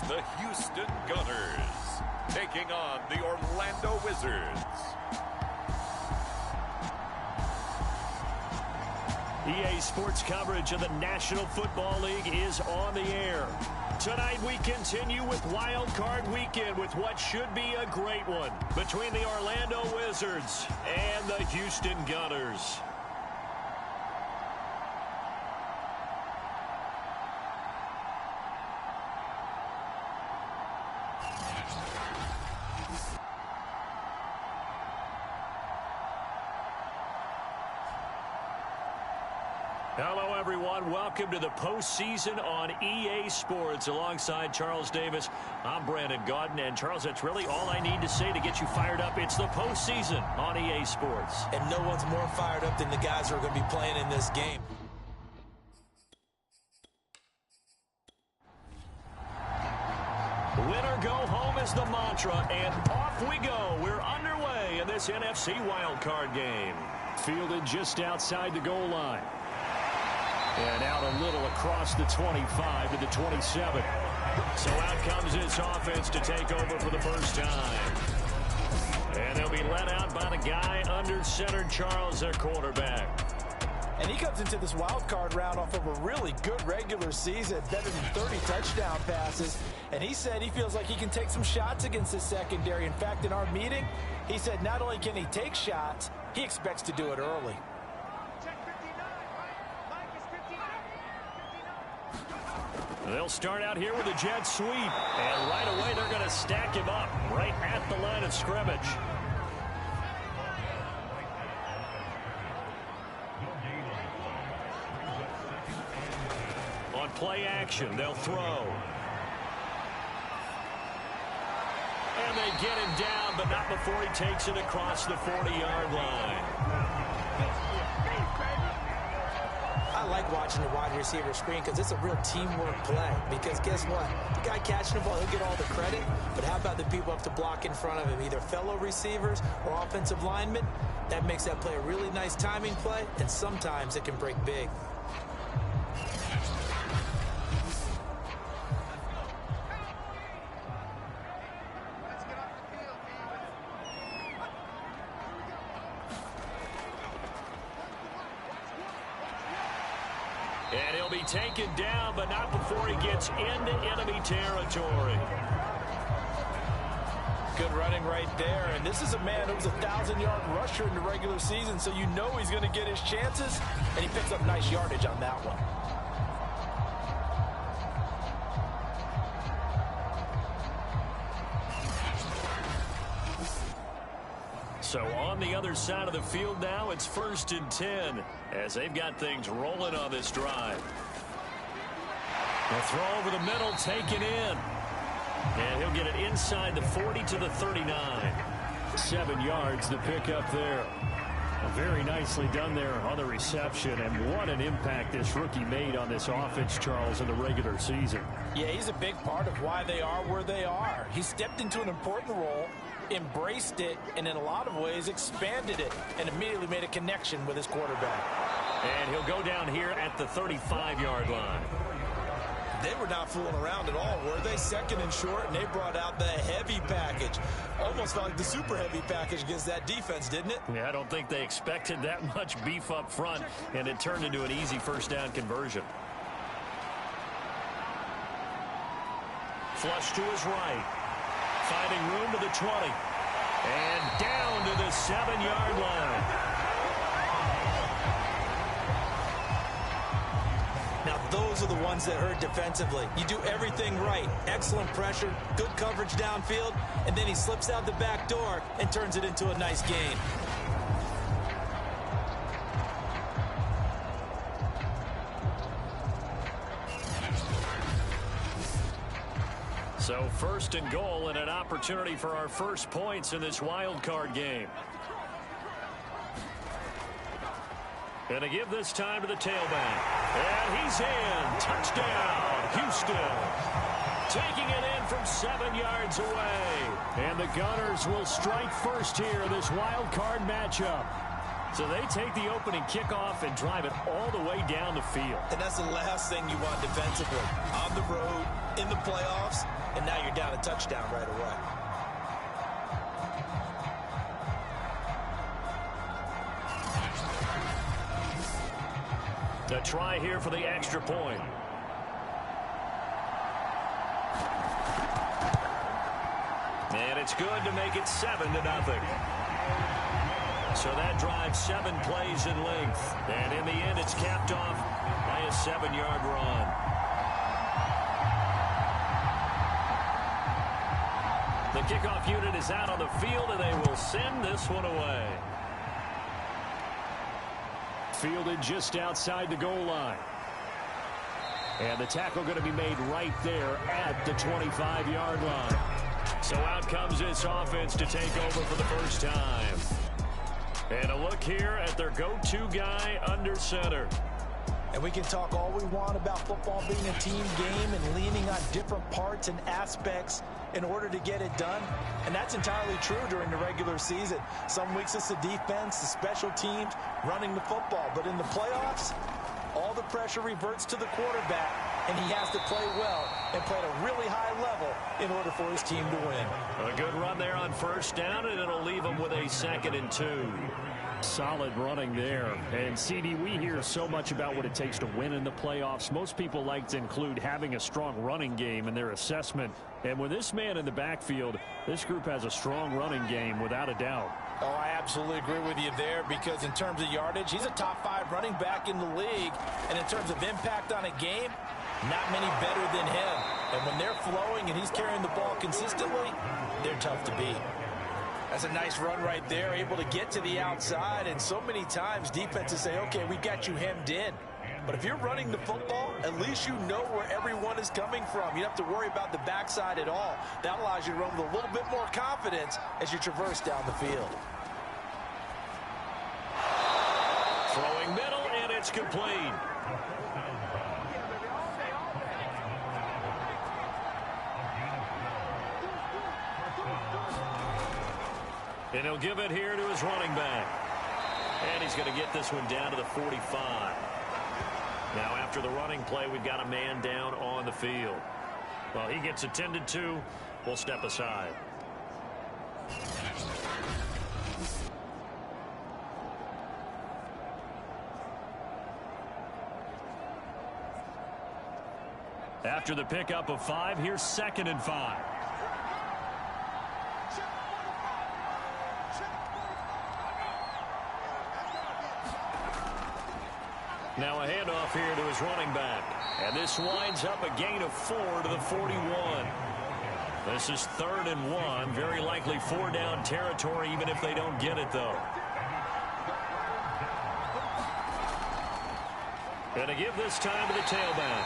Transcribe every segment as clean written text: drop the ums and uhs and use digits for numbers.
the Houston Gunners, taking on the Orlando Wizards. EA Sports coverage of the National Football League is on the air. Tonight we continue with Wild Card Weekend with what should be a great one between the Orlando Wizards and the Houston Gunners. Hello, everyone. Welcome to the postseason on EA Sports. Alongside Charles Davis, I'm Brandon Gaudin. And, Charles, that's really all I need to say to get you fired up. It's the postseason on EA Sports. And no one's more fired up than the guys who are going to be playing in this game. Winner go home is the mantra, and off we go. We're underway in this NFC wildcard game. Fielded just outside the goal line. And out a little across the 25 to the 27. So out comes this offense to take over for the first time. And they'll be let out by the guy under center, Charles, their quarterback. And he comes into this wild card round off of a really good regular season, better than 30 touchdown passes. And he said he feels like he can take some shots against his secondary. In fact, in our meeting, he said not only can he take shots, he expects to do it early. They'll start out here with a jet sweep. And right away, they're going to stack him up right at the line of scrimmage. On play action, they'll throw. And they get him down, but not before he takes it across the 40-yard line. I like watching the wide receiver screen because it's a real teamwork play. Because guess what? The guy catching the ball, he'll get all the credit. But how about the people up to block in front of him, either fellow receivers or offensive linemen? That makes that play a really nice timing play, and sometimes it can break big. And he'll be taken down, but not before he gets into enemy territory. Good running right there. And this is a man who was a 1,000-yard rusher in the regular season, so you know he's going to get his chances. And he picks up nice yardage on that one. So on the other side of the field now, it's 1st and 10 as they've got things rolling on this drive. The throw over the middle, taken in. And he'll get it inside the 40 to the 39. 7 yards to pick up there. Very nicely done there on the reception, and what an impact this rookie made on this offense, Charles, in the regular season. Yeah, he's a big part of why they are where they are. He stepped into an important role, embraced it, and in a lot of ways expanded it, and immediately made a connection with his quarterback. And he'll go down here at the 35-yard line. They were not fooling around at all, were they? 2nd and short, and they brought out the heavy package. Almost felt like the super heavy package against that defense, didn't it? Yeah, I don't think they expected that much beef up front, and it turned into an easy first down conversion. Flush to his right. Finding room to the 20. And down to the 7-yard line. Now, those are the ones that hurt defensively. You do everything right. Excellent pressure, good coverage downfield, and then he slips out the back door and turns it into a nice gain. So 1st and goal and an opportunity for our first points in this wild card game. And to give this time to the tailback. And he's in. Touchdown, Houston. Taking it in from 7 yards away. And the Gunners will strike first here in this wild card matchup. So they take the opening kickoff and drive it all the way down the field. And that's the last thing you want defensively. On the road, in the playoffs, and now you're down a touchdown right away. The try here for the extra point. And it's good to make it 7-0. So that drives 7 plays in length. And in the end, it's capped off by a 7-yard run. The kickoff unit is out on the field, and they will send this one away. Fielded just outside the goal line. And the tackle going to be made right there at the 25-yard line. So out comes this offense to take over for the first time. And a look here at their go-to guy under center. And we can talk all we want about football being a team game and leaning on different parts and aspects in order to get it done. And that's entirely true during the regular season. Some weeks it's the defense, the special teams, running the football. But in the playoffs, all the pressure reverts to the quarterback, and he has to play well and play at a really high level in order for his team to win. A good run there on first down, and it'll leave him with a 2nd and 2. Solid running there. And, CD, we hear so much about what it takes to win in the playoffs. Most people like to include having a strong running game in their assessment. And with this man in the backfield, this group has a strong running game without a doubt. Oh, I absolutely agree with you there, because in terms of yardage, he's a top 5 running back in the league. And in terms of impact on a game, not many better than him. And when they're flowing and he's carrying the ball consistently, they're tough to beat. That's a nice run right there, able to get to the outside. And so many times defenses say, okay, we got you hemmed in. But if you're running the football, at least you know where everyone is coming from. You don't have to worry about the backside at all. That allows you to run with a little bit more confidence as you traverse down the field. Throwing middle, and it's complete. And he'll give it here to his running back. And he's going to get this one down to the 45. Now, after the running play, we've got a man down on the field. Well, he gets attended to. We'll step aside. After the pickup of 5, here's 2nd and 5. Now a handoff here to his running back. And this winds up a gain of 4 to the 41. This is 3rd and 1. Very likely 4-down territory, even if they don't get it, though. Going to give this time to the tailback.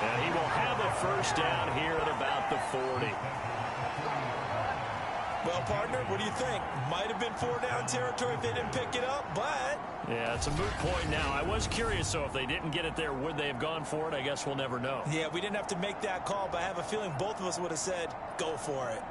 And he will have a first down here at about the 40. Well, partner, what do you think? Might have been 4-down territory if they didn't pick it up, but... Yeah, it's a moot point now. I was curious, so if they didn't get it there, would they have gone for it? I guess we'll never know. Yeah, we didn't have to make that call, but I have a feeling both of us would have said, go for it.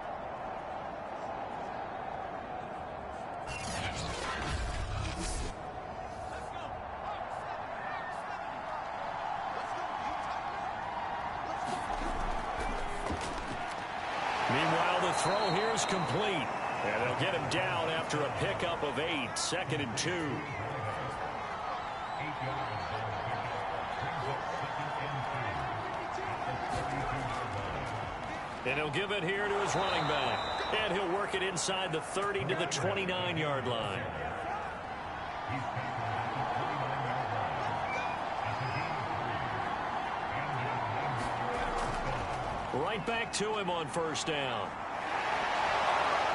Meanwhile, the throw here is complete. And they'll get him down after a pickup of 8, 2nd and 2. And he'll give it here to his running back. And he'll work it inside the 30 to the 29-yard line. Right back to him on first down.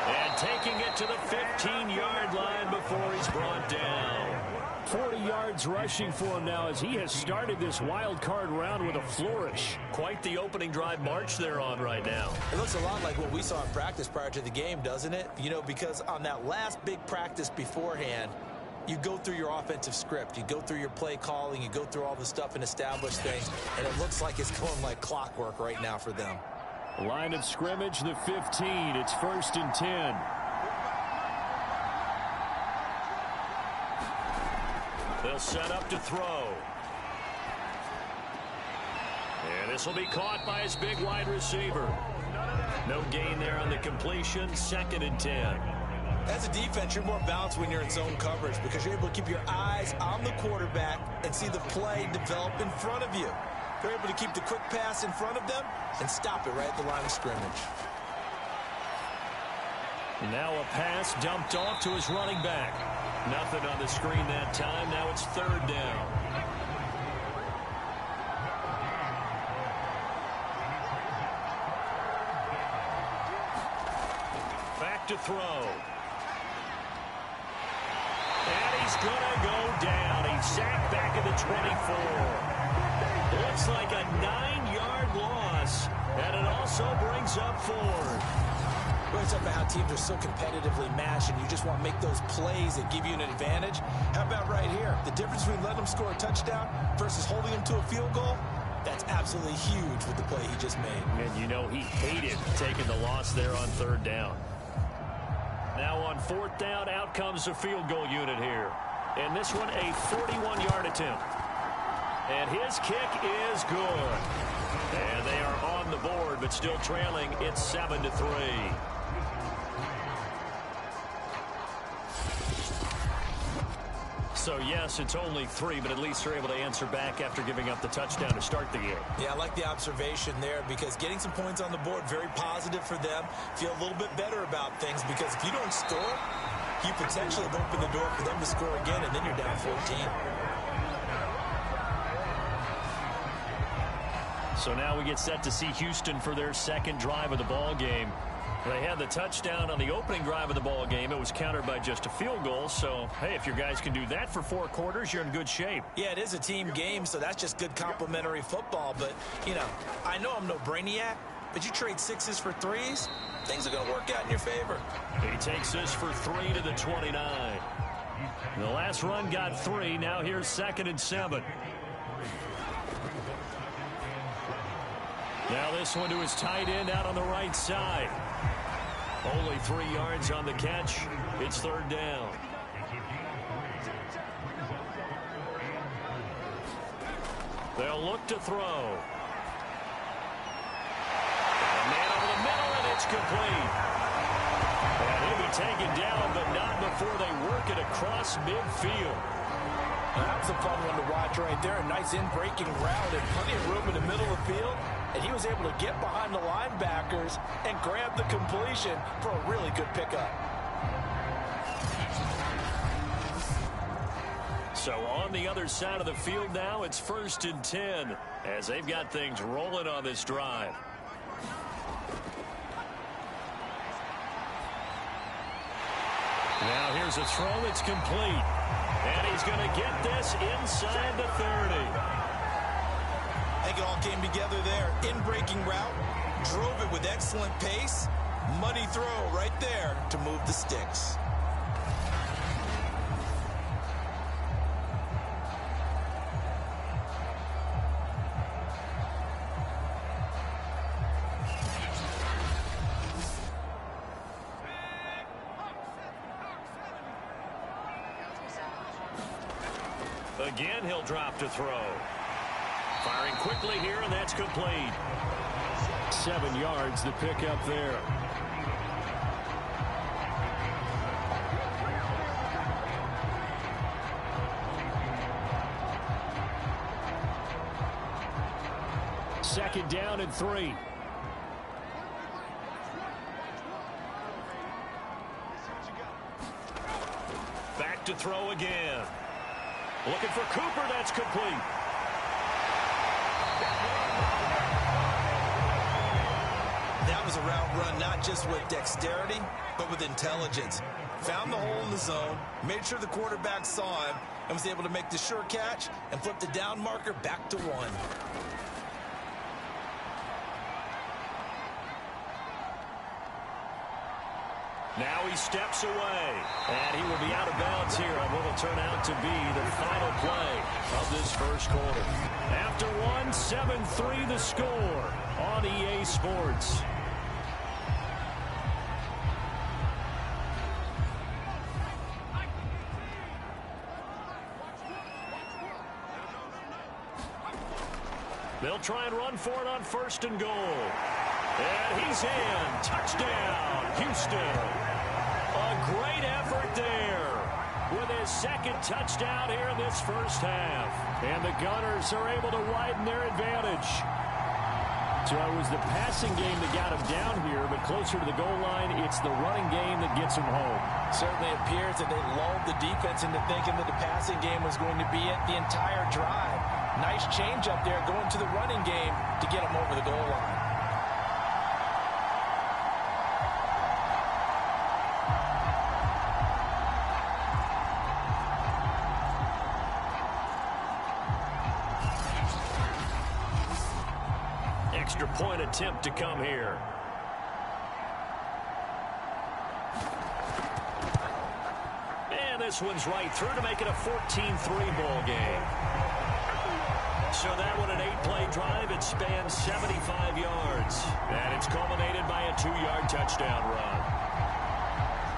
And taking it to the 15-yard line before he's brought down. 40 yards rushing for him now as he has started this wild card round with a flourish. Quite the opening drive march they're on right now. It looks a lot like what we saw in practice prior to the game, doesn't it? You know, because on that last big practice beforehand, you go through your offensive script. You go through your play calling. You go through all the stuff and establish things. And it looks like it's going like clockwork right now for them. Line of scrimmage, the 15. It's 1st and 10. They'll set up to throw. And this will be caught by his big wide receiver. No gain there on the completion. 2nd and 10. As a defense, you're more balanced when you're in zone coverage because you're able to keep your eyes on the quarterback and see the play develop in front of you. You're able to keep the quick pass in front of them and stop it right at the line of scrimmage. Now a pass dumped off to his running back. Nothing on the screen that time. Now it's 3rd down. Back to throw. And he's going to go down. He's sacked back at the 24. Looks like a 9-yard loss. And it also brings up 4. We're talking about how teams are so competitively matched, and you just want to make those plays that give you an advantage. How about right here? The difference between letting them score a touchdown versus holding them to a field goal, that's absolutely huge with the play he just made. And you know he hated taking the loss there on 3rd down. Now on 4th down, out comes the field goal unit here. And this one, a 41-yard attempt. And his kick is good. And they are on the board, but still trailing. It's 7-3. So, yes, it's only 3, but at least they're able to answer back after giving up the touchdown to start the game. Yeah, I like the observation there because getting some points on the board, very positive for them. Feel a little bit better about things because if you don't score, you potentially have opened the door for them to score again, and then you're down 14. So now we get set to see Houston for their 2nd drive of the ball game. They had the touchdown on the opening drive of the ball game. It was countered by just a field goal. So, hey, if your guys can do that for 4 quarters, you're in good shape. Yeah, it is a team game, so that's just good complimentary football. But, you know, I know I'm no brainiac, but you trade 6s for 3s, things are going to work out in your favor. He takes this for 3 to the 29. The last run got 3. Now here's 2nd and 7. Now this one to his tight end out on the right side. Only 3 yards on the catch. It's 3rd down. They'll look to throw. A man over the middle, and it's complete. And he'll be taken down, but not before they work it across midfield. That was a fun one to watch right there. A nice in-breaking route and plenty of room in the middle of the field. And he was able to get behind the linebackers and grab the completion for a really good pickup. So on the other side of the field now, it's 1st and 10 as they've got things rolling on this drive. Now here's a throw that's complete. And he's going to get this inside the 30. I think it all came together there. In-breaking route, drove it with excellent pace. Money throw right there to move the sticks. Again, he'll drop to throw. Firing quickly here, and that's complete. 7 yards to pick up there. Second down and 3. Back to throw again. Looking for Cooper. That's complete. That was a route run not just with dexterity, but with intelligence. Found the hole in the zone, made sure the quarterback saw him, and was able to make the sure catch and flip the down marker back to 1. Now he steps away, and he will be out of bounds here on what will turn out to be the final play of this first quarter. After 1, 7-3 the score on EA Sports. They'll try and run for it on 1st and goal. And he's in. Touchdown, Houston. A great effort there with his 2nd touchdown here in this first half. And the Gunners are able to widen their advantage. So it was the passing game that got him down here, but closer to the goal line, it's the running game that gets him home. Certainly appears that they lulled the defense into thinking that the passing game was going to be it the entire drive. Nice change up there going to the running game to get him over the goal line. Extra point attempt to come here. And this one's right through to make it a 14-3 ball game. So that one, an 8-play drive. It spans 75 yards. And it's culminated by a 2-yard touchdown run.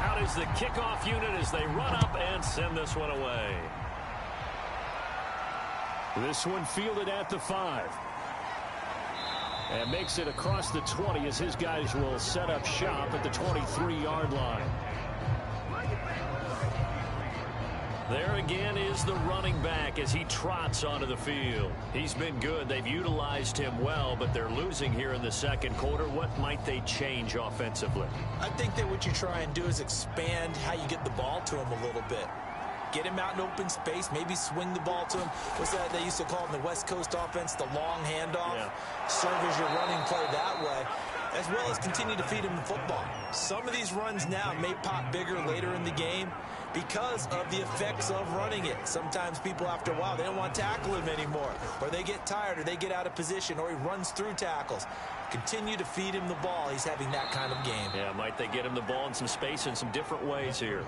Out is the kickoff unit as they run up and send this one away. This one fielded at the 5. And makes it across the 20 as his guys will set up shop at the 23-yard line. There again is the running back as he trots onto the field. He's been good. They've utilized him well, but they're losing here in the 2nd quarter. What might they change offensively? I think that what you try and do is expand how you get the ball to him a little bit. Get him out in open space, maybe swing the ball to him. What's that they used to call in the West Coast offense, the long handoff? Yeah. Serve as your running play that way, as well as continue to feed him the football. Some of these runs now may pop bigger later in the game because of the effects of running it. Sometimes people, after a while, they don't want to tackle him anymore, or they get tired, or they get out of position, or he runs through tackles. Continue to feed him the ball. He's having that kind of game. Yeah, might they get him the ball in some space in some different ways here.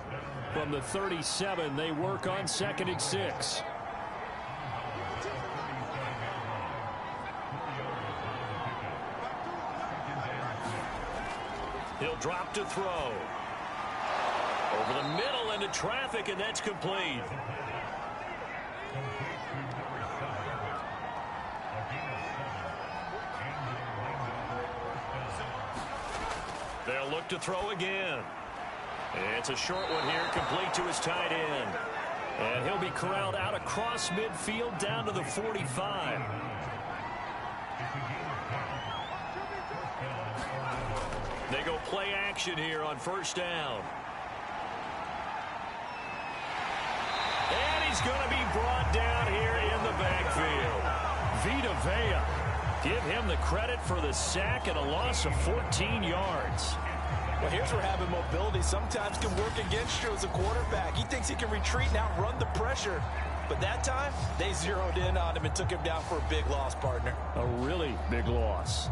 From the 37, they work on 2nd and 6. He'll drop to throw. Over the middle into traffic, and that's complete. They'll look to throw again. It's a short one here, complete to his tight end. And he'll be corralled out across midfield down to the 45. They go play action here on 1st down. And he's going to be brought down here in the backfield. Vita Vea. Give him the credit for the sack and a loss of 14 yards. Well, here's where having mobility sometimes can work against you as a quarterback. He thinks he can retreat and outrun the pressure. But that time, they zeroed in on him and took him down for a big loss, partner. A really big loss.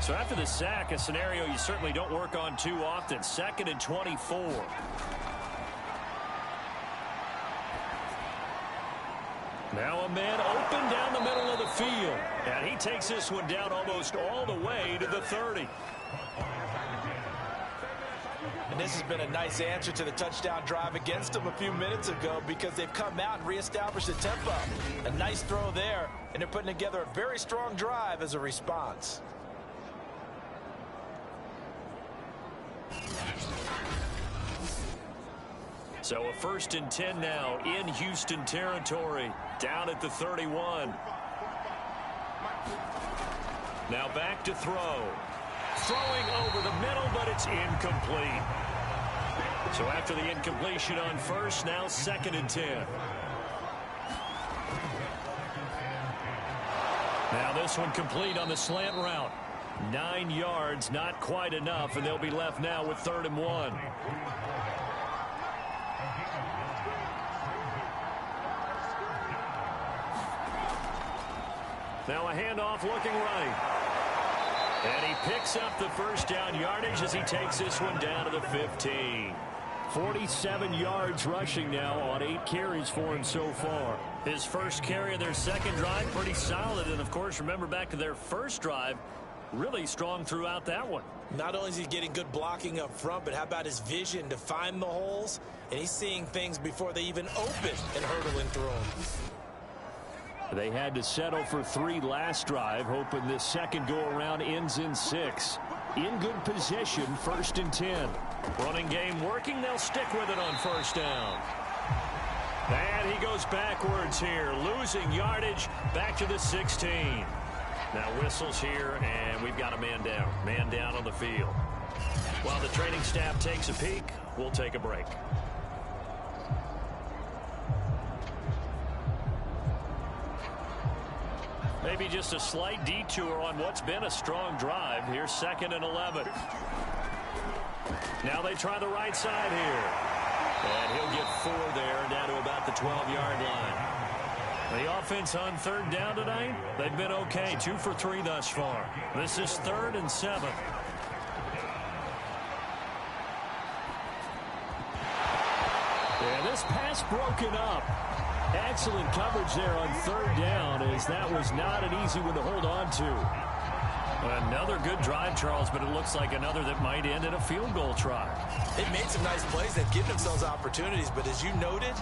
So after the sack, a scenario you certainly don't work on too often. 2nd and 24. Now a man open down the middle of the field. And he takes this one down almost all the way to the 30. And this has been a nice answer to the touchdown drive against them a few minutes ago because they've come out and reestablished the tempo. A nice throw there, and they're putting together a very strong drive as a response. So a 1st and 10 now in Houston territory, down at the 31. Now back to throw. Throwing over the middle, but it's incomplete. So after the incompletion on 1st, now 2nd and 10. Now this one complete on the slant route. 9 yards, not quite enough, and they'll be left now with 3rd and 1. Now a handoff looking right. And he picks up the 1st down yardage as he takes this one down to the 15. 47 yards rushing now on 8 carries for him so far. His first carry of their 2nd drive, pretty solid. And, of course, remember back to their 1st drive, really strong throughout that one. Not only is he getting good blocking up front, but how about his vision to find the holes? And he's seeing things before they even open and hurdling through them. They had to settle for 3 last drive, hoping this second go-around ends in 6. In good position, 1st and 10. Running game working. They'll stick with it on 1st down. And he goes backwards here, losing yardage back to the 16. Now whistles here, and we've got a man down. Man down on the field. While the training staff takes a peek, we'll take a break. Maybe just a slight detour on what's been a strong drive. Here's 2nd and 11. Now they try the right side here. And he'll get 4 there, down to about the 12-yard line. The offense on 3rd down tonight, they've been okay. 2 for 3 thus far. This is 3rd and 7. And this pass broken up. Excellent coverage there on 3rd down, as that was not an easy one to hold on to. Another good drive, Charles, but it looks like another that might end in a field goal try. They've made some nice plays. They've given themselves opportunities, but as you noted,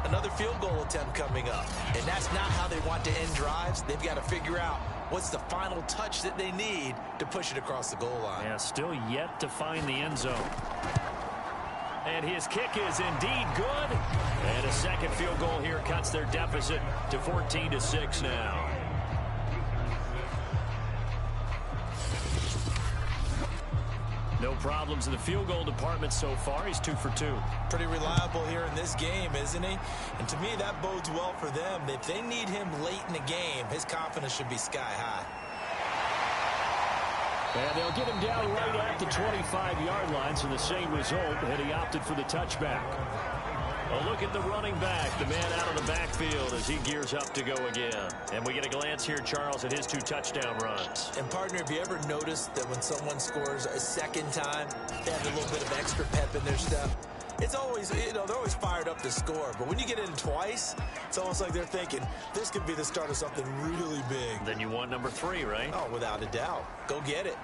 another field goal attempt coming up. And that's not how they want to end drives. They've got to figure out what's the final touch that they need to push it across the goal line. Yeah, still yet to find the end zone. And his kick is indeed good. And a second field goal here cuts their deficit to 14-6 now. No problems in the field goal department so far. He's 2 for 2. Pretty reliable here in this game, isn't he? And to me, that bodes well for them. If they need him late in the game, his confidence should be sky high. And they'll get him down right at the 25-yard line, so the same result, and he opted for the touchback. A look at the running back, the man out of the backfield as he gears up to go again. And we get a glance here, Charles, at his 2 touchdown runs. And, partner, have you ever noticed that when someone scores a second time, they have a little bit of extra pep in their step? It's always, they're always fired up to score. But when you get in twice, it's almost like they're thinking, this could be the start of something really big. Then you want number 3, right? Oh, without a doubt. Go get it.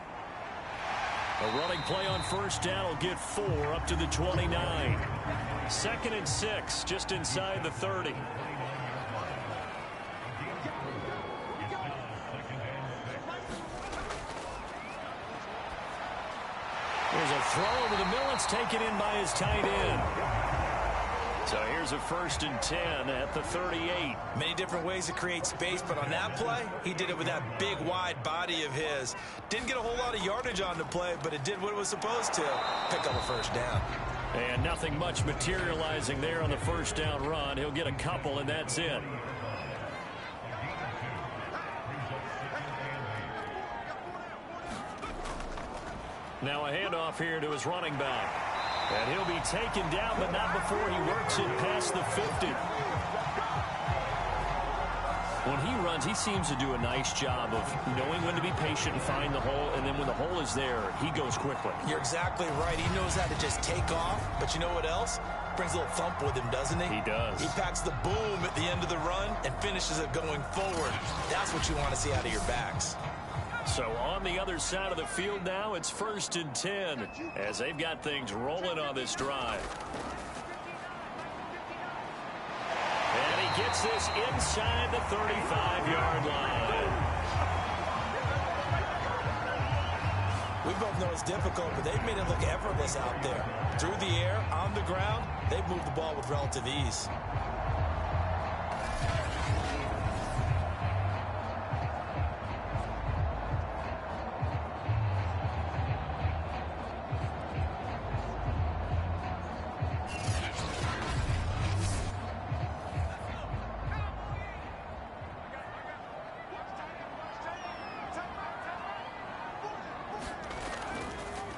A running play on 1st down will get 4 up to the 29. 2nd and 6, just inside the 30. There's a throw over the middle. It's taken in by his tight end. So here's a 1st and 10 at the 38. Many different ways to create space, but on that play, he did it with that big, wide body of his. Didn't get a whole lot of yardage on the play, but it did what it was supposed to. Pick up a 1st down. And nothing much materializing there on the 1st down run. He'll get a couple, and that's it. Now a handoff here to his running back. And he'll be taken down, but not before he works it past the 50. When he runs, he seems to do a nice job of knowing when to be patient and find the hole, and then when the hole is there, he goes quickly. You're exactly right. He knows how to just take off, but you know what else? Brings a little thump with him, doesn't he? He does. He packs the boom at the end of the run and finishes it going forward. That's what you want to see out of your backs. So on the other side of the field now, it's 1st and 10 as they've got things rolling on this drive. And he gets this inside the 35-yard line. We both know it's difficult, but they've made it look effortless out there. Through the air, on the ground, they've moved the ball with relative ease.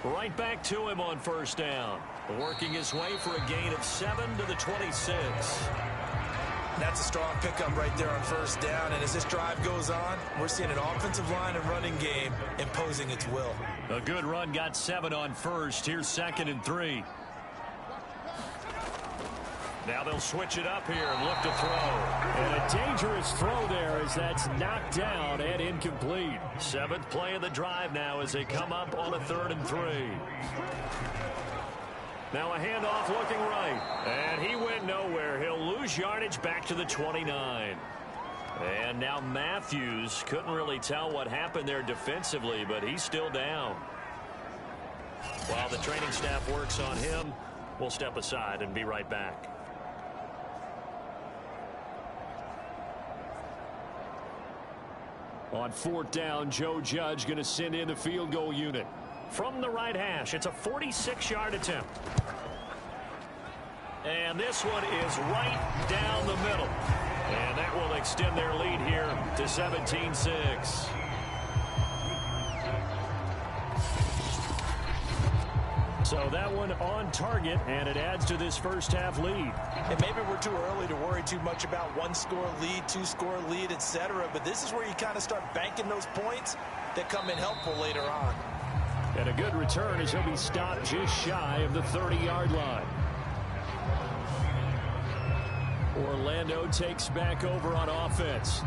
Right back to him on 1st down. Working his way for a gain of 7 to the 26. That's a strong pickup right there on 1st down. And as this drive goes on, we're seeing an offensive line and running game imposing its will. A good run, got 7 on 1st. Here's 2nd and 3. Now they'll switch it up here and look to throw. And a dangerous throw there as that's knocked down and incomplete. 7th play of the drive now as they come up on a 3rd and 3. Now a handoff looking right. And he went nowhere. He'll lose yardage back to the 29. And now Matthews couldn't really tell what happened there defensively, but he's still down. While the training staff works on him, we'll step aside and be right back. On 4th down, Joe Judge going to send in the field goal unit. From the right hash, it's a 46-yard attempt. And this one is right down the middle. And that will extend their lead here to 17-6. So that one on target, and it adds to this first half lead. And maybe we're too early to worry too much about 1-score lead, 2-score lead, etc. But this is where you kind of start banking those points that come in helpful later on. And a good return as he'll be stopped just shy of the 30-yard line. Orlando takes back over on offense.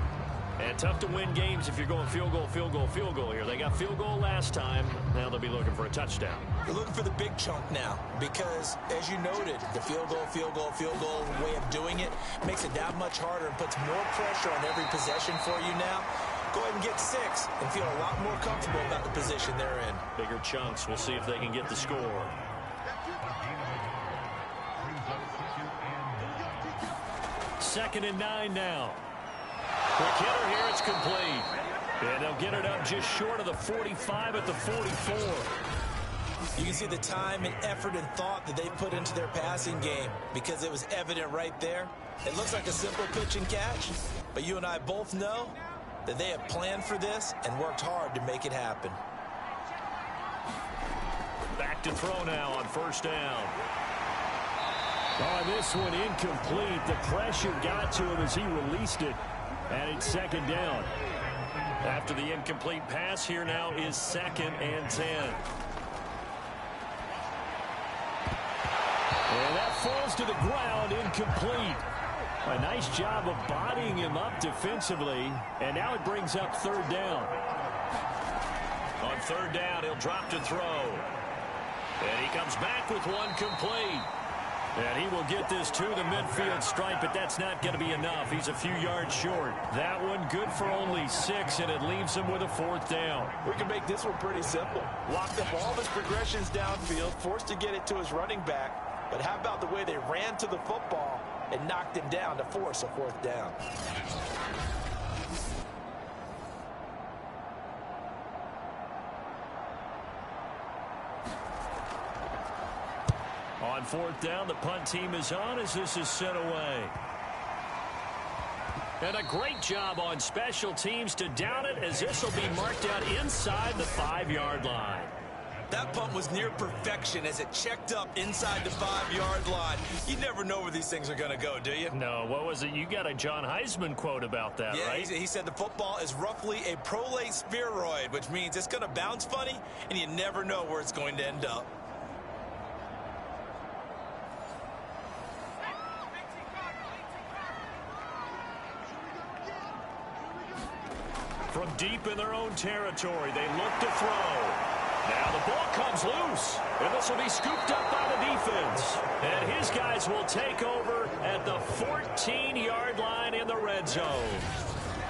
And tough to win games if you're going field goal, field goal, field goal here. They got field goal last time. Now they'll be looking for a touchdown. They're looking for the big chunk now because, as you noted, the field goal way of doing it makes it that much harder and puts more pressure on every possession for you now. Go ahead and get 6 and feel a lot more comfortable about the position they're in. Bigger chunks. We'll see if they can get the score. Second and 9 now. Quick hitter here, it's complete. And they'll get it up just short of the 45 at the 44. You can see the time and effort and thought that they put into their passing game because it was evident right there. It looks like a simple pitch and catch, but you and I both know that they have planned for this and worked hard to make it happen. Back to throw now on 1st down. Oh, this one incomplete. The pressure got to him as he released it. And it's 2nd down. After the incomplete pass, here now is 2nd and 10. And that falls to the ground, incomplete. A nice job of bodying him up defensively. And now it brings up 3rd down. On 3rd down, he'll drop to throw. And he comes back with one complete. And he will get this to the midfield stripe, but that's not going to be enough. He's a few yards short. That one good for only 6, and it leaves him with a 4th down. We can make this one pretty simple. Locked up all of his progressions downfield, forced to get it to his running back. But how about the way they ran to the football and knocked him down to force a 4th down? On 4th down, the punt team is on as this is sent away. And a great job on special teams to down it as this will be marked out inside the 5-yard line. That punt was near perfection as it checked up inside the 5-yard line. You never know where these things are going to go, do you? No, what was it? You got a John Heisman quote about that, yeah, right? He said the football is roughly a prolate spheroid, which means it's going to bounce funny, and you never know where it's going to end up. From deep in their own territory, they look to throw. Now the ball comes loose, and this will be scooped up by the defense. And his guys will take over at the 14-yard line in the red zone.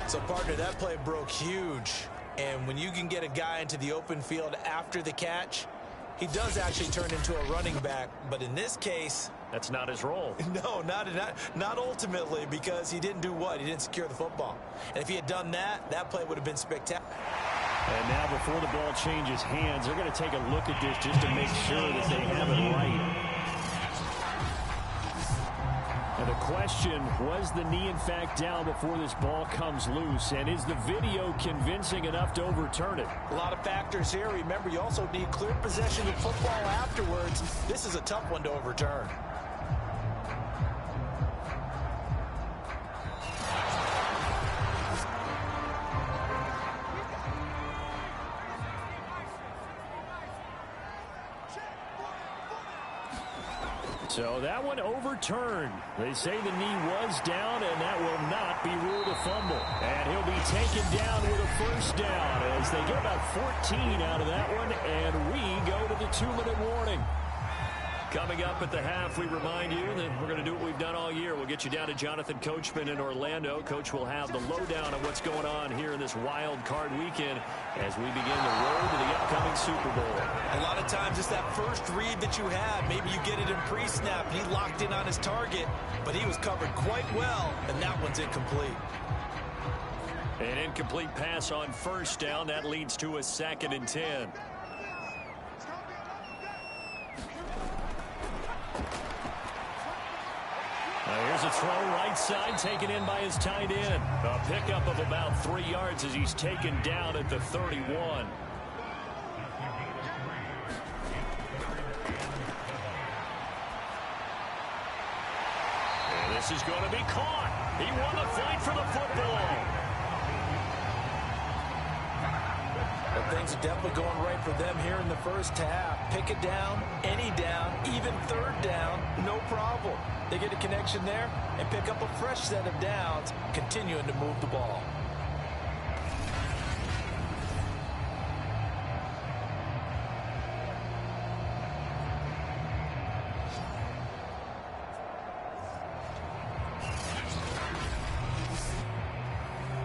So, partner, that play broke huge. And when you can get a guy into the open field after the catch, he does actually turn into a running back. But in this case, that's not his role. No, not ultimately, because he didn't do what? He didn't secure the football. And if he had done that, that play would have been spectacular. And now before the ball changes hands, they're going to take a look at this just to make sure that they have it right. And the question, was the knee in fact down before this ball comes loose? And is the video convincing enough to overturn it? A lot of factors here. Remember, you also need clear possession of football afterwards. This is a tough one to overturn. So that one overturned. They say the knee was down, and that will not be ruled a fumble. And he'll be taken down with a first down as they get about 14 out of that one, and we go to the 2-minute warning. Coming up at the half, we remind you that we're going to do what we've done all year. We'll get you down to Jonathan Coachman in Orlando. Coach will have the lowdown on what's going on here in this wild card weekend as we begin the road to the upcoming Super Bowl. A lot of times it's that first read that you had. Maybe you get it in pre-snap. He locked in on his target, but he was covered quite well, and that one's incomplete. An incomplete pass on first down. That leads to a 2nd and 10. Here's a throw right side taken in by his tight end. A pickup of about 3 yards as he's taken down at the 31. And this is going to be caught. He won the fight for the football. Well, things are definitely going right for them here in the first half. Pick it down, any down, even third down, no problem. They get a connection there and pick up a fresh set of downs, continuing to move the ball.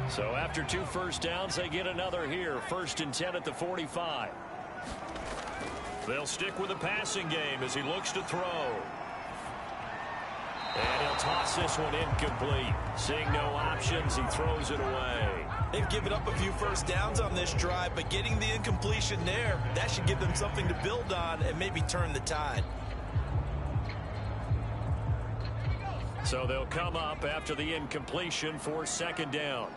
So after 2 first downs, they get another here. 1st and 10 at the 45. They'll stick with the passing game as he looks to throw. And he'll toss this one incomplete. Seeing no options, he throws it away. They've given up a few first downs on this drive, but getting the incompletion there, that should give them something to build on and maybe turn the tide. So they'll come up after the incompletion for 2nd down.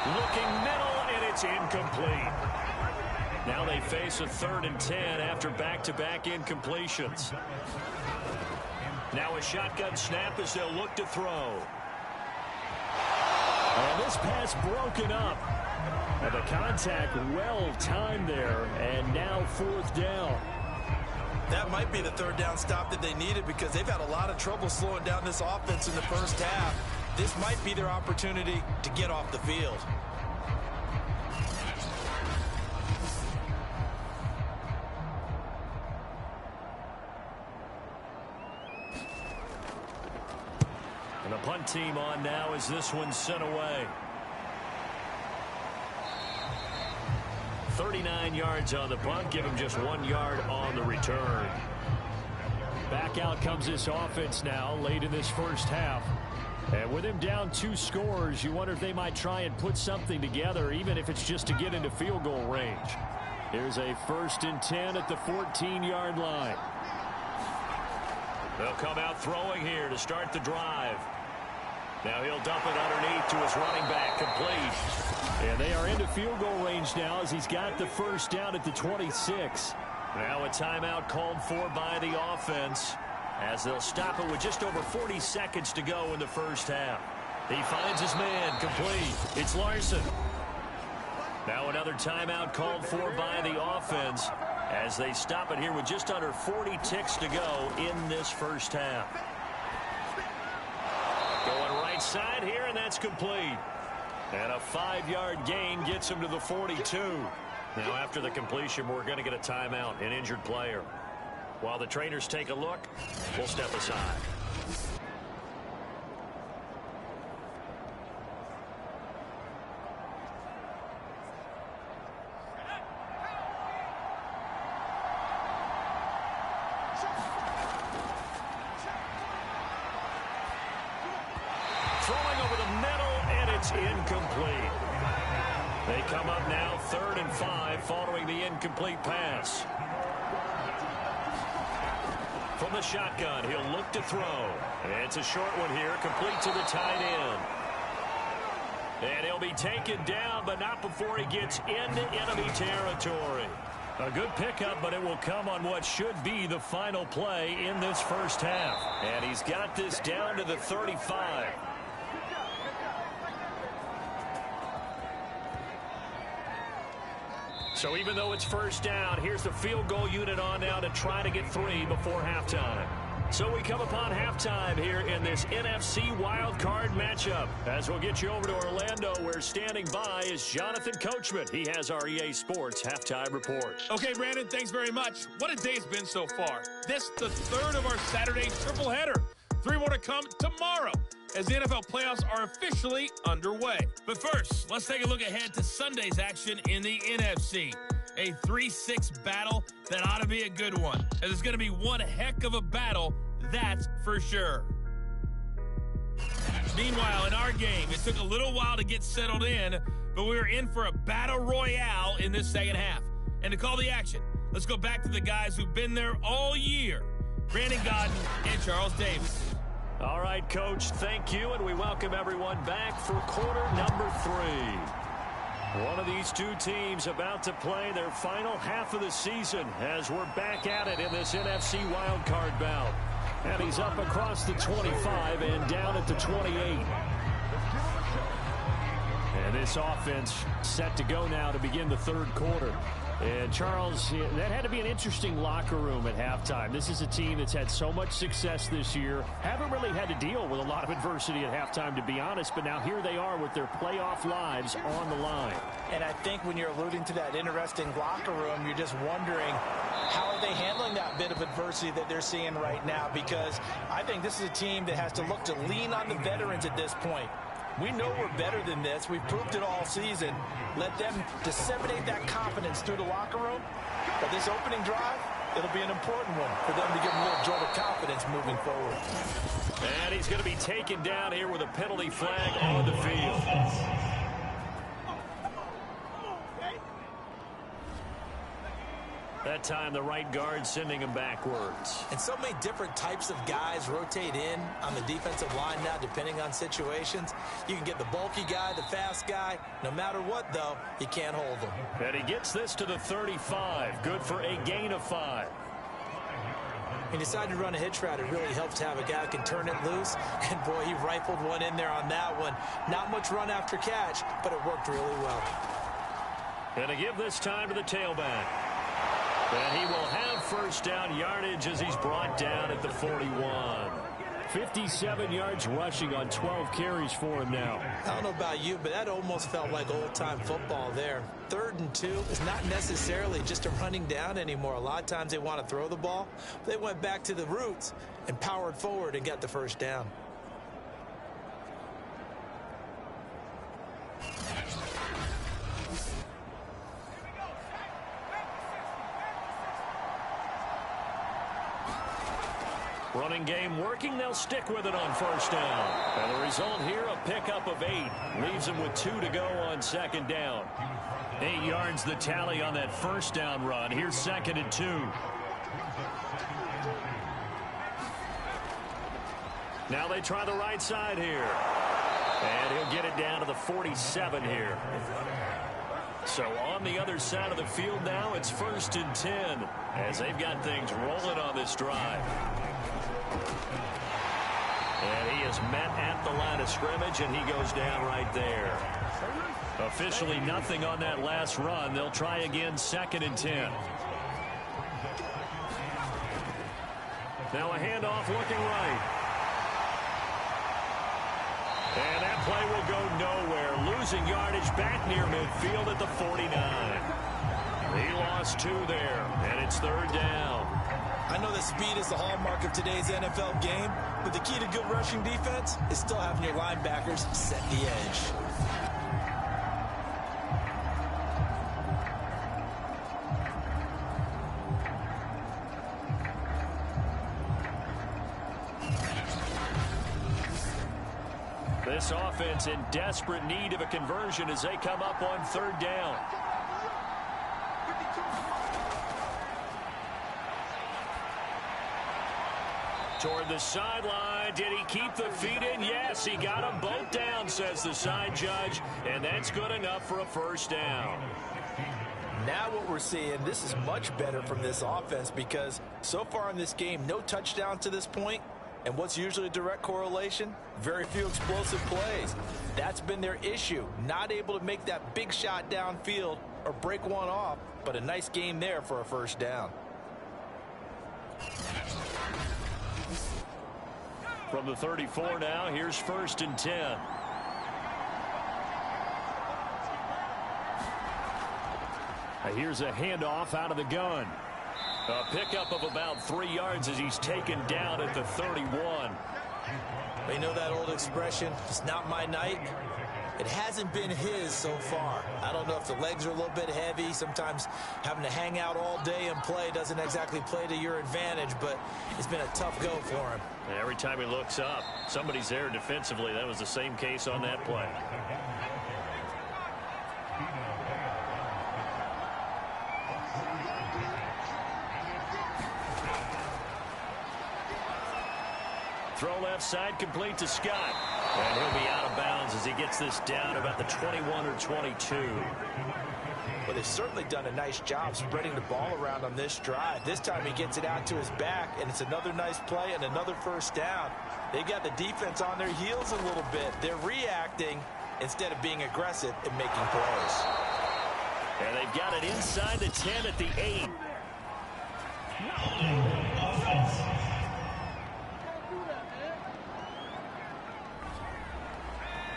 Looking middle, and it's incomplete. Now they face a 3rd and 10 after back-to-back incompletions. Now a shotgun snap as they'll look to throw. And this pass broken up. And the contact well timed there, and now 4th down. That might be the 3rd down stop that they needed because they've had a lot of trouble slowing down this offense in the first half. This might be their opportunity to get off the field. And the punt team on now as this one's sent away. 39 yards on the punt, give him just 1 yard on the return. Back out comes this offense now late in this first half. And with him down 2 scores, you wonder if they might try and put something together, even if it's just to get into field goal range. Here's a 1st and 10 at the 14-yard line. They'll come out throwing here to start the drive. Now he'll dump it underneath to his running back, complete. And they are into field goal range now as he's got the first down at the 26. Now a timeout called for by the offense as they'll stop it with just over 40 seconds to go in the first half. He finds his man, complete. It's Larson. Now another timeout called for by the offense as they stop it here with just under 40 ticks to go in this first half. Going right side here, and that's complete. And a 5-yard gain gets him to the 42. Now after the completion, we're going to get a timeout, an injured player. While the trainers take a look, we'll step aside. Throwing over the middle, and it's incomplete. They come up now 3rd and 5 following the incomplete pass. From the shotgun, he'll look to throw. It's a short one here, complete to the tight end. And he'll be taken down, but not before he gets into enemy territory. A good pickup, but it will come on what should be the final play in this first half. And he's got this down to the 35. So even though it's first down, here's the field goal unit on now to try to get 3 before halftime. So we come upon halftime here in this NFC wild card matchup. As we'll get you over to Orlando, where standing by is Jonathan Coachman. He has our EA Sports halftime report. Okay, Brandon, thanks very much. What a day it's been so far. This the third of our Saturday triple header. 3 more to come tomorrow as the NFL playoffs are officially underway. But first, let's take a look ahead to Sunday's action in the NFC. A 3-6 battle that ought to be a good one, as it's going to be one heck of a battle, that's for sure. Meanwhile, in our game, it took a little while to get settled in, but we were in for a battle royale in this second half. And to call the action, let's go back to the guys who've been there all year, Brandon Godden and Charles Davis. All right, Coach, thank you, and we welcome everyone back for quarter number 3. One of these two teams about to play their final half of the season as we're back at it in this NFC wildcard bout. And he's up across the 25 and down at the 28. And this offense set to go now to begin the third quarter. And Charles, that had to be an interesting locker room at halftime. This is a team that's had so much success this year. Haven't really had to deal with a lot of adversity at halftime, to be honest. But now here they are with their playoff lives on the line. And I think when you're alluding to that interesting locker room, you're just wondering, how are they handling that bit of adversity that they're seeing right now? Because I think this is a team that has to look to lean on the veterans at this point. We know we're better than this. We've proved it all season. Let them disseminate that confidence through the locker room. But this opening drive, it'll be an important one for them to give them a little jolt of confidence moving forward. And he's going to be taken down here with a penalty flag on the field. That time, the right guard sending him backwards. And so many different types of guys rotate in on the defensive line now, depending on situations. You can get the bulky guy, the fast guy. No matter what, though, you can't hold them. And he gets this to the 35. Good for a gain of 5. He decided to run a hitch route. It really helps to have a guy who can turn it loose. And, boy, he rifled one in there on that one. Not much run after catch, but it worked really well. And to give this time to the tailback. And he will have first down yardage as he's brought down at the 41. 57 yards rushing on 12 carries for him now. I don't know about you, but that almost felt like old-time football there. 3rd and 2 is not necessarily just a running down anymore. A lot of times they want to throw the ball. They went back to the roots and powered forward and got the first down. Running game working. They'll stick with it on first down. And the result here, a pickup of 8. Leaves them with 2 to go on second down. 8 yards the tally on that first down run. Here's 2nd and 2. Now they try the right side here. And he'll get it down to the 47 here. So on the other side of the field now, it's 1st and 10 as they've got things rolling on this drive. And he is met at the line of scrimmage, and he goes down right there. Officially nothing on that last run. They'll try again, 2nd and 10. Now a handoff looking right. And that play will go nowhere. Losing yardage back near midfield at the 49. He lost 2 there, and it's 3rd down. I know that speed is the hallmark of today's NFL game, but the key to good rushing defense is still having your linebackers set the edge. This offense in desperate need of a conversion as they come up on 3rd down. Toward the sideline. Did he keep the feet in? Yes, he got them both down, says the side judge, and that's good enough for a first down. Now what we're seeing, this is much better from this offense because so far in this game, no touchdowns to this point. And what's usually a direct correlation? Very few explosive plays. That's been their issue. Not able to make that big shot downfield or break one off, but a nice game there for a first down. From the 34 now, here's 1st and 10. Here's a handoff out of the gun. A pickup of about 3 yards as he's taken down at the 31. You know that old expression, it's not my night? It hasn't been his so far. I don't know if the legs are a little bit heavy. Sometimes having to hang out all day and play doesn't exactly play to your advantage, but it's been a tough go for him. And every time he looks up, somebody's there defensively. That was the same case on that play. Throw left side, complete to Scott. And he'll be out of bounds as he gets this down about the 21 or 22. Well, they've certainly done a nice job spreading the ball around on this drive. This time he gets it out to his back, and it's another nice play and another first down. They got the defense on their heels a little bit. They're reacting instead of being aggressive and making plays. And they've got it inside the 10 at the 8.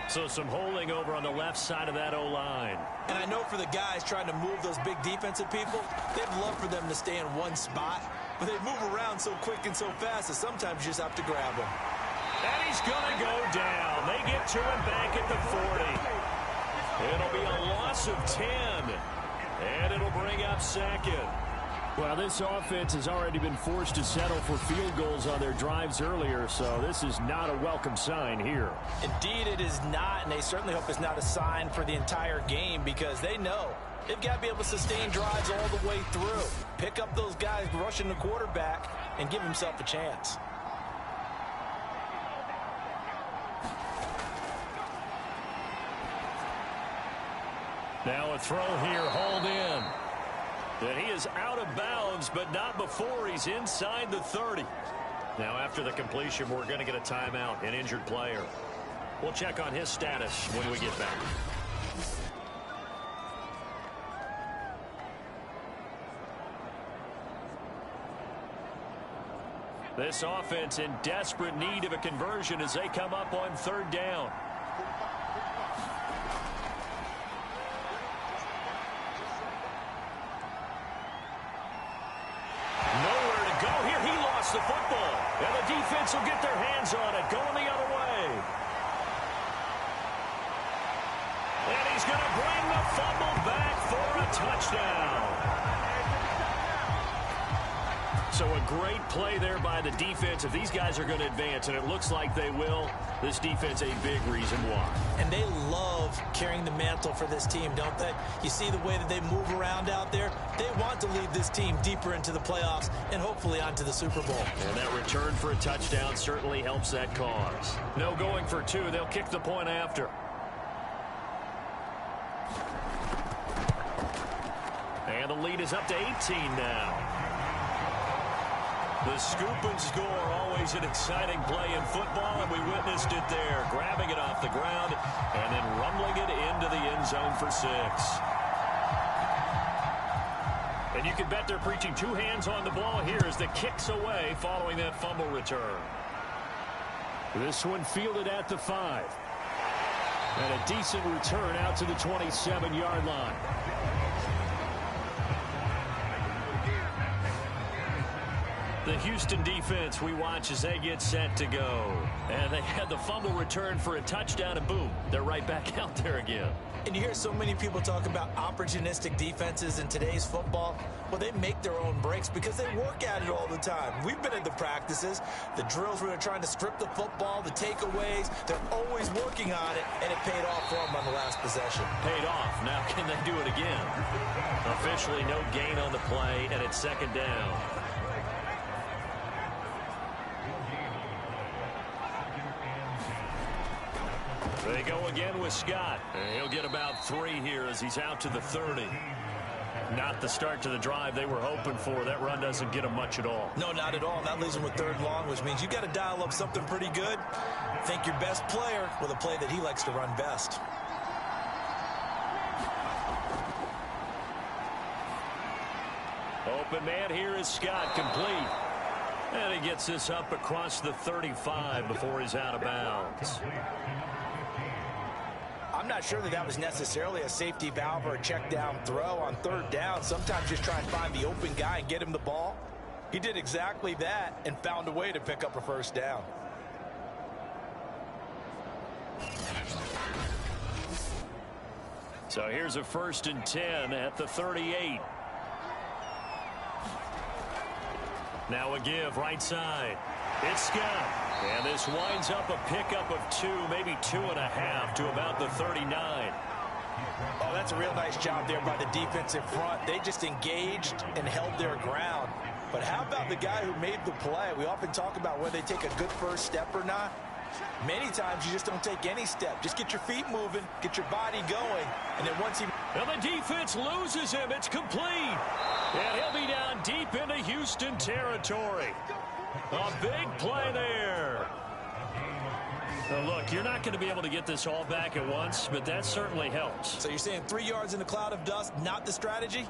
So some holding over on the left side of that O-line. And I know for the guys trying to move those big defensive people, they'd love for them to stay in one spot, but they move around so quick and so fast that sometimes you just have to grab them. And he's going to go down. They get to him back at the 40. It'll be a loss of 10, and it'll bring up 2nd. Well, this offense has already been forced to settle for field goals on their drives earlier, so this is not a welcome sign here. Indeed, it is not, and they certainly hope it's not a sign for the entire game because they know they've got to be able to sustain drives all the way through. Pick up those guys rushing the quarterback and give himself a chance. Now a throw here, hauled in. And he is out of bounds, but not before he's inside the 30. Now after the completion, we're going to get a timeout, an injured player. We'll check on his status when we get back. This offense in desperate need of a conversion as they come up on 3rd down. The football, and the defense will get their hands on it, going the other way. And he's going to bring the fumble back for a touchdown. So a great play there by the defense. If these guys are going to advance, and it looks like they will, this defense a big reason why. And they love carrying the mantle for this team, don't they? You see the way that they move around out there? They want to lead this team deeper into the playoffs and hopefully onto the Super Bowl. And that return for a touchdown certainly helps that cause. No going for 2. They'll kick the point after. And the lead is up to 18 now. The scoop and score, always an exciting play in football, and we witnessed it there, grabbing it off the ground and then rumbling it into the end zone for 6. And you can bet they're preaching 2 hands on the ball here as the kick's away following that fumble return. This one fielded at the 5. And a decent return out to the 27-yard line. The Houston defense we watch as they get set to go. And they had the fumble return for a touchdown, and boom, they're right back out there again. And you hear so many people talk about opportunistic defenses in today's football. Well, they make their own breaks because they work at it all the time. We've been at the practices, the drills where they're trying to strip the football, the takeaways. They're always working on it, and it paid off for them on the last possession. Paid off. Now can they do it again? Officially no gain on the play, and it's 2nd down. They go again with Scott. And he'll get about 3 here as he's out to the 30. Not the start to the drive they were hoping for. That run doesn't get them much at all. No, not at all. That leaves them with third and long, which means you got to dial up something pretty good. Think your best player with a play that he likes to run best. Open man here is Scott, complete. And he gets this up across the 35 before he's out of bounds. I'm not sure that was necessarily a safety valve or a check down throw on third down. Sometimes just try and find the open guy and get him the ball. He did exactly that and found a way to pick up a first down. So here's a 1st and 10 at the 38. Now a give right side. It's Scott. And this winds up a pickup of 2, maybe 2.5 to about the 39. Oh, that's a real nice job there by the defensive front. They just engaged and held their ground. But how about the guy who made the play? We often talk about whether they take a good first step or not. Many times you just don't take any step. Just get your feet moving, get your body going, and then once he... And the defense loses him. It's complete. And he'll be down deep into Houston territory. A big play there. Now look, you're not going to be able to get this all back at once, but that certainly helps. So you're saying 3 yards in a cloud of dust, not the strategy?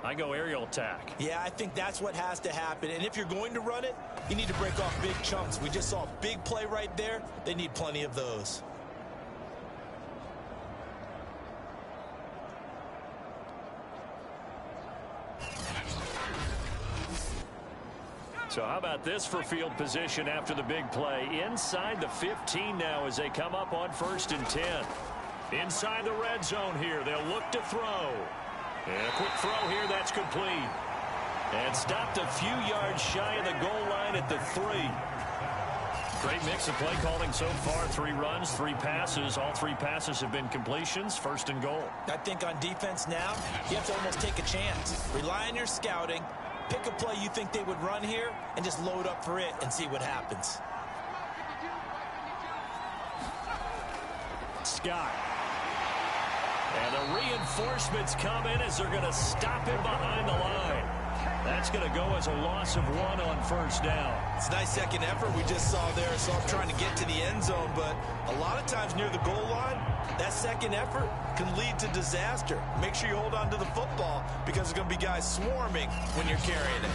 I go aerial attack. Yeah, I think that's what has to happen. And if you're going to run it, you need to break off big chunks. We just saw a big play right there. They need plenty of those. So how about this for field position after the big play? Inside the 15 now as they come up on 1st and 10. Inside the red zone here. They'll look to throw. And a quick throw here. That's complete. And stopped a few yards shy of the goal line at the 3. Great mix of play calling so far. 3 runs, 3 passes. All 3 passes have been completions. 1st and goal. I think on defense now, you have to almost take a chance. Rely on your scouting. Pick a play you think they would run here and just load up for it and see what happens. Scott. And the reinforcements come in as they're going to stop him behind the line. That's going to go as a loss of 1 on 1st down. It's a nice second effort we just saw there. So I'm trying to get to the end zone, but a lot of times near the goal line, that second effort can lead to disaster. Make sure you hold on to the football because there's going to be guys swarming when you're carrying it.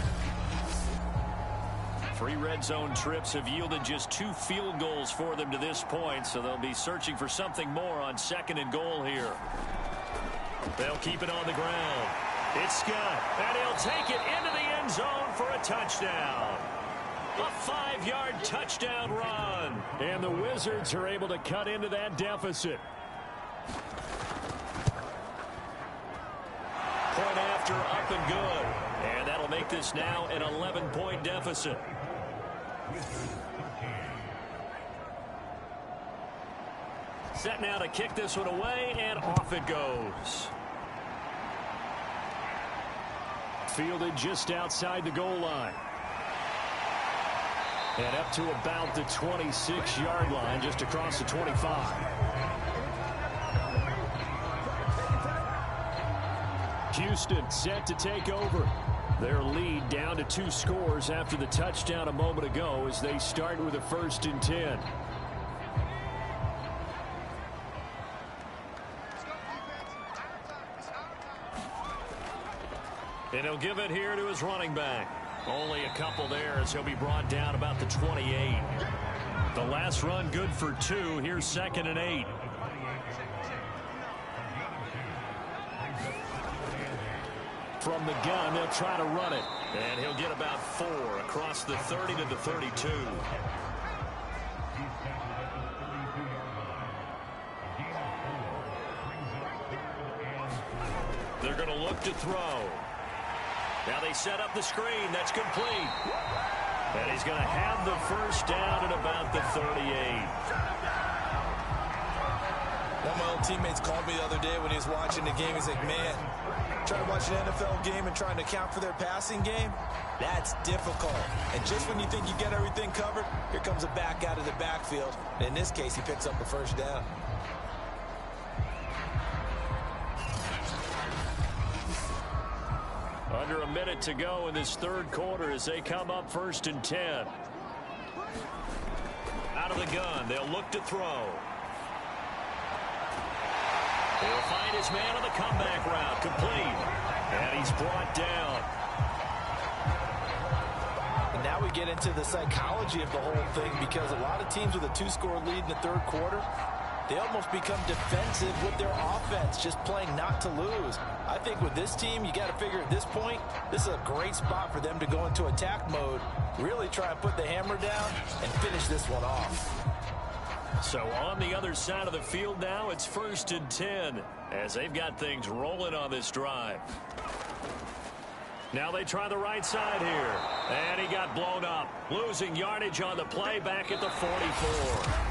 3 red zone trips have yielded just 2 field goals for them to this point, so they'll be searching for something more on 2nd and goal here. They'll keep it on the ground. It's Scott, and he'll take it into the end zone for a touchdown. A 5-yard touchdown run. And the Wizards are able to cut into that deficit. Point after, up and good. And that'll make this now an 11-point deficit. Set now to kick this one away, and off it goes. Fielded just outside the goal line. And up to about the 26-yard line, just across the 25. Houston set to take over. Their lead down to 2 scores after the touchdown a moment ago as they start with a 1st and 10. And he'll give it here to his running back. Only a couple there as he'll be brought down about the 28. The last run good for 2. Here's 2nd and 8. From the gun, they'll try to run it. And he'll get about 4 across the 30 to the 32. They're going to look to throw. Now they set up the screen. That's complete. And he's going to have the 1st down at about the 38. One of my old teammates called me the other day when he was watching the game. He's like, man, trying to watch an NFL game and trying to account for their passing game, that's difficult. And just when you think you get everything covered, here comes a back out of the backfield. And in this case, he picks up the 1st down. under a minute to go in this third quarter as they come up 1st and 10. Out of the gun, they'll look to throw. He'll find his man on the comeback route, complete. And he's brought down. And now we get into the psychology of the whole thing, because a lot of teams with a 2-score lead in the third quarter, they almost become defensive with their offense, just playing not to lose. I think with this team, you got to figure at this point, this is a great spot for them to go into attack mode, really try and put the hammer down and finish this one off. So on the other side of the field now, it's 1st and 10 as they've got things rolling on this drive. Now they try the right side here. And he got blown up. Losing yardage on the play back at the 44.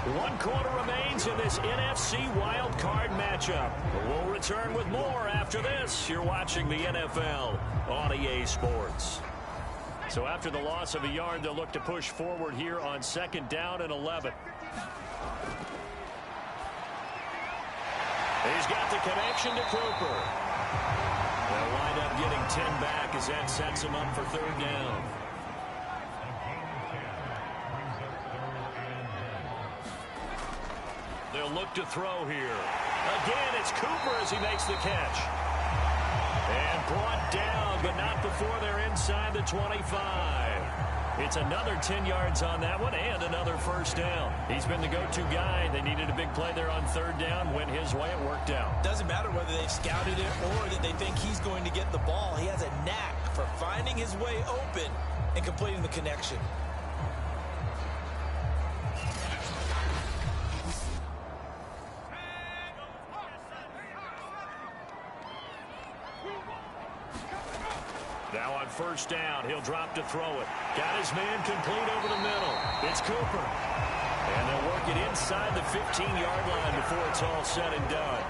1 quarter remains in this NFC wild card matchup. We'll return with more after this. You're watching the NFL on EA Sports. So after the loss of a yard, they'll look to push forward here on 2nd down and 11. He's got the connection to Cooper. They'll wind up getting 10 back as that sets him up for 3rd down. They'll look to throw here. Again, it's Cooper as he makes the catch. And brought down, but not before they're inside the 25. It's another 10 yards on that one and another 1st down. He's been the go-to guy. They needed a big play there on 3rd down. Went his way. It worked out. Doesn't matter whether they've scouted it or that they think he's going to get the ball. He has a knack for finding his way open and completing the connection. Now on 1st down, he'll drop to throw it. Got his man complete over the middle. It's Cooper. And they'll work it inside the 15-yard line before it's all said and done.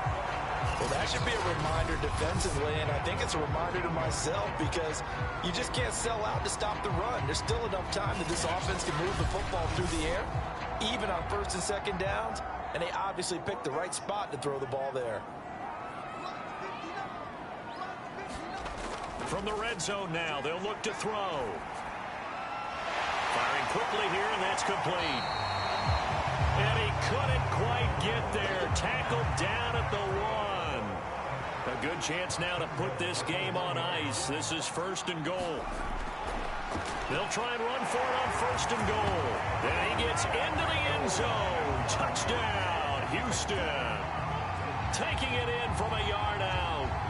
Well, that should be a reminder defensively, and I think it's a reminder to myself, because you just can't sell out to stop the run. There's still enough time that this offense can move the football through the air, even on 1st and 2nd downs, and they obviously picked the right spot to throw the ball there. From the red zone now, they'll look to throw. Firing quickly here, and that's complete. And he couldn't quite get there. Tackled down at the 1. A good chance now to put this game on ice. This is 1st and goal. They'll try and run for it on 1st and goal. Then he gets into the end zone. Touchdown, Houston. Taking it in from a yard out.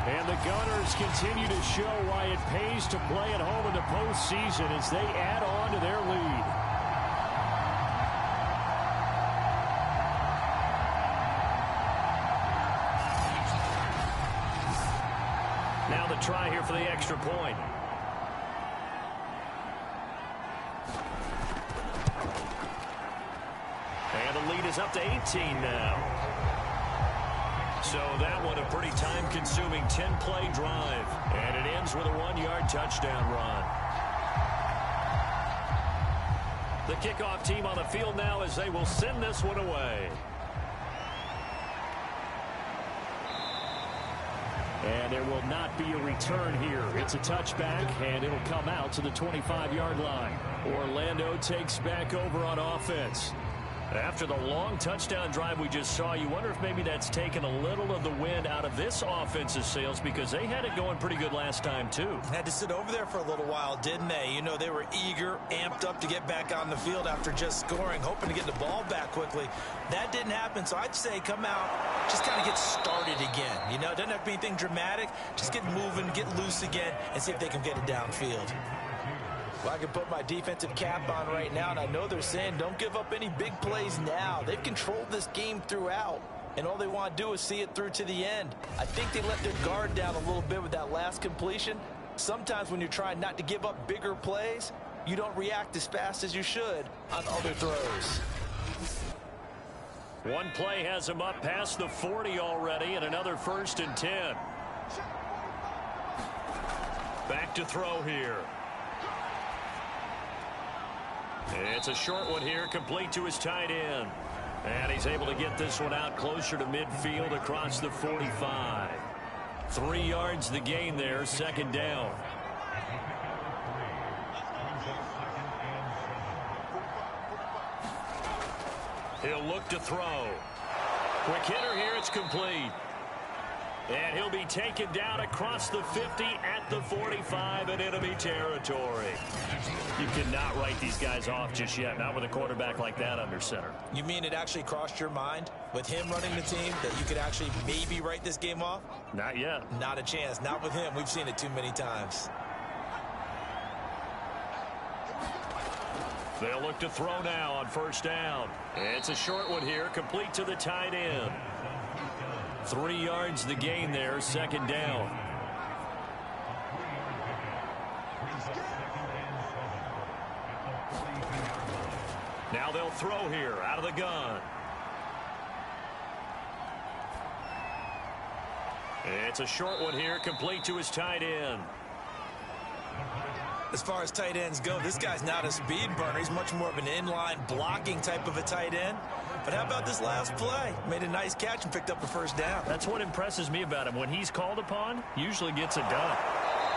And the Gunners continue to show why it pays to play at home in the postseason as they add on to their lead. Now the try here for the extra point. And the lead is up to 18 now. So that one a pretty time-consuming 10-play drive. And it ends with a 1-yard touchdown run. The kickoff team on the field now as they will send this one away. And there will not be a return here. It's a touchback, and it'll come out to the 25-yard line. Orlando takes back over on offense. After the long touchdown drive we just saw, you wonder if maybe that's taken a little of the wind out of this offense's sails, because they had it going pretty good last time, too. Had to sit over there for a little while, didn't they? You know, they were eager, amped up to get back on the field after just scoring, hoping to get the ball back quickly. That didn't happen, so I'd say come out, just kind of get started again. You know, it doesn't have to be anything dramatic. Just get moving, get loose again, and see if they can get it downfield. Well, I can put my defensive cap on right now, and I know they're saying don't give up any big plays now. They've controlled this game throughout, and all they want to do is see it through to the end. I think they let their guard down a little bit with that last completion. Sometimes when you're trying not to give up bigger plays, you don't react as fast as you should on other throws. One play has him up past the 40 already, and another 1st and 10. Back to throw here. It's a short one here, complete to his tight end. And he's able to get this one out closer to midfield across the 45. 3 yards the gain there, second down. He'll look to throw. Quick hitter here, it's complete. And he'll be taken down across the 50 at the 45 in enemy territory. You cannot write these guys off just yet, not with a quarterback like that under center. You mean it actually crossed your mind with him running the team that you could actually maybe write this game off? Not yet. Not a chance. Not with him. We've seen it too many times. They'll look to throw now on first down. It's a short one here, complete to the tight end. 3 yards the gain there, second down. Now they'll throw here out of the gun. It's a short one here, complete to his tight end. As far as tight ends go, this guy's not a speed burner. He's much more of an inline blocking type of a tight end. But how about this last play? Made a nice catch and picked up the first down. That's what impresses me about him. When he's called upon, usually gets it done.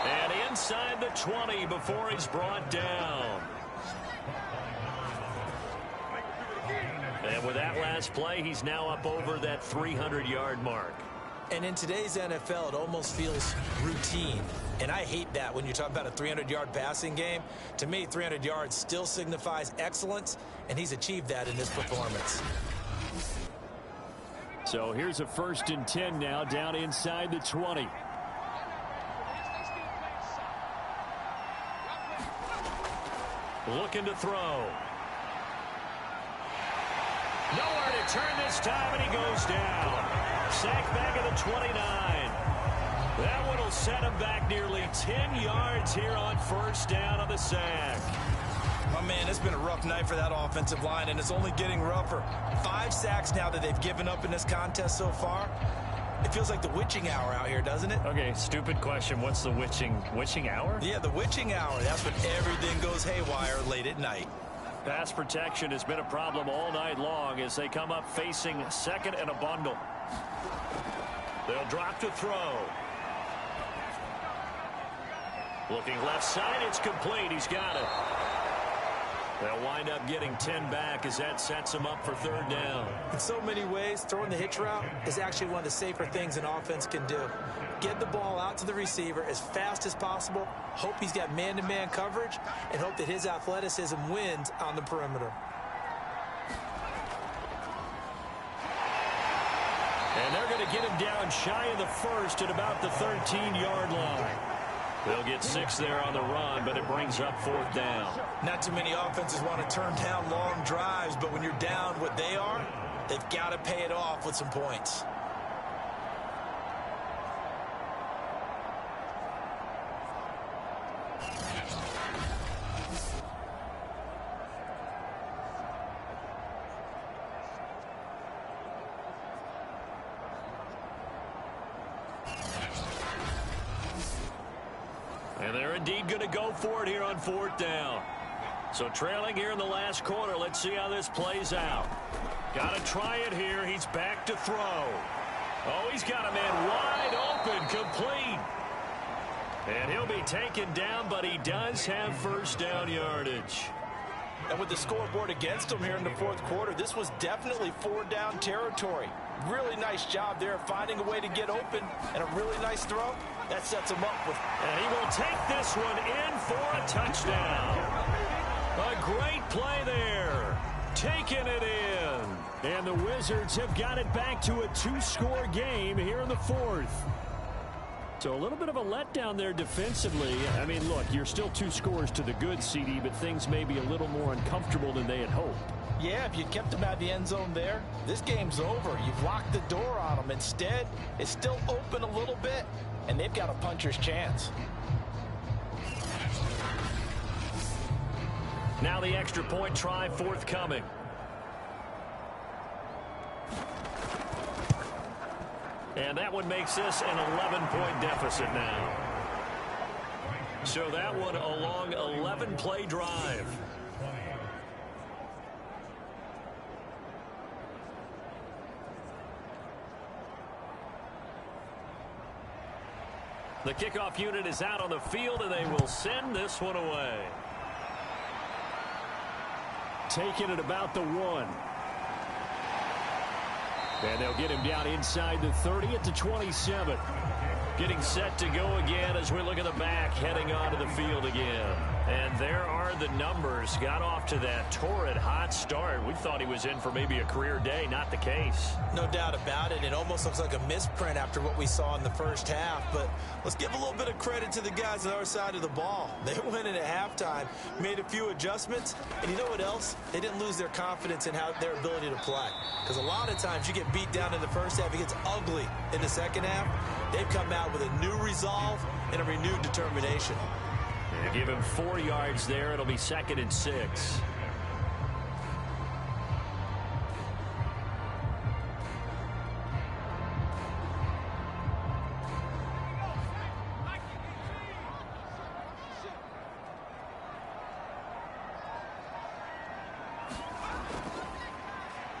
And inside the 20 before he's brought down. And with that last play, he's now up over that 300-yard mark. And in today's NFL, it almost feels routine. And I hate that when you talk about a 300-yard passing game. To me, 300 yards still signifies excellence, and he's achieved that in this performance. So here's a 1st and 10 now, down inside the 20. Looking to throw. Nowhere to turn this time, and he goes down. Sack back at the 29. That one will set him back nearly 10 yards here on first down on the sack. Oh, man, it's been a rough night for that offensive line, and it's only getting rougher. 5 sacks now that they've given up in this contest so far. It feels like the witching hour out here, doesn't it? Okay, stupid question. What's the witching hour? Yeah, the witching hour. That's when everything goes haywire late at night. Pass protection has been a problem all night long as they come up facing second and a bundle. They'll drop to throw. Looking left side, it's complete. He's got it. They'll wind up getting 10 back as that sets them up for third down. In so many ways, throwing the hitch route is actually one of the safer things an offense can do. Get the ball out to the receiver as fast as possible, hope he's got man-to-man coverage, and hope that his athleticism wins on the perimeter. And they're going to get him down shy of the first at about the 13-yard line. They'll get 6 there on the run, but it brings up fourth down. Not too many offenses want to turn down long drives, but when you're down what they are, they've got to pay it off with some points. And they're indeed going to go for it here on fourth down. So trailing here in the last quarter. Let's see how this plays out. Got to try it here. He's back to throw. Oh, he's got a man wide open, complete. And he'll be taken down, but he does have first down yardage. And with the scoreboard against him here in the fourth quarter, this was definitely 4-down territory. Really nice job there finding a way to get open, and a really nice throw. That sets him up with... And he will take this one in for a touchdown. A great play there. Taking it in. And the Wizards have got it back to a 2-score game here in the fourth. So a little bit of a letdown there defensively. I mean, look, you're still 2 scores to the good, CD, but things may be a little more uncomfortable than they had hoped. Yeah, if you kept him out of the end zone there, this game's over. You've locked the door on him. Instead, it's still open a little bit, and they've got a puncher's chance. Now the extra point try forthcoming. And that one makes this an 11-point deficit now. So that one a long 11-play drive. The kickoff unit is out on the field, and they will send this one away. Taking it about the 1. And they'll get him down inside the 30 at the 27. Getting set to go again as we look at the back, heading onto the field again. And there are the numbers. Got off to that torrid hot start. We thought he was in for maybe a career day. Not the case. No doubt about it. It almost looks like a misprint after what we saw in the first half. But let's give a little bit of credit to the guys on our side of the ball. They went in at halftime, made a few adjustments. And you know what else? They didn't lose their confidence in their ability to play. Because a lot of times you get beat down in the first half. It gets ugly in the second half. They've come out with a new resolve and a renewed determination. They give him 4 yards there. It'll be 2nd and 6.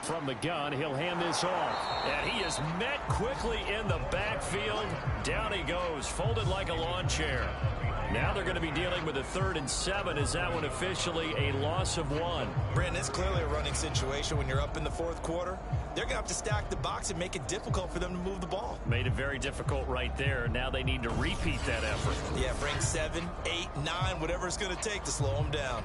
From the gun, he'll hand this off. And he is met quickly in the backfield. Down he goes, folded like a lawn chair. Now they're going to be dealing with a 3rd and 7. Is that one officially a loss of 1? Brandon, it's clearly a running situation when you're up in the 4th quarter. They're going to have to stack the box and make it difficult for them to move the ball. Made it very difficult right there. Now they need to repeat that effort. Yeah, bring 7, 8, 9, whatever it's going to take to slow them down.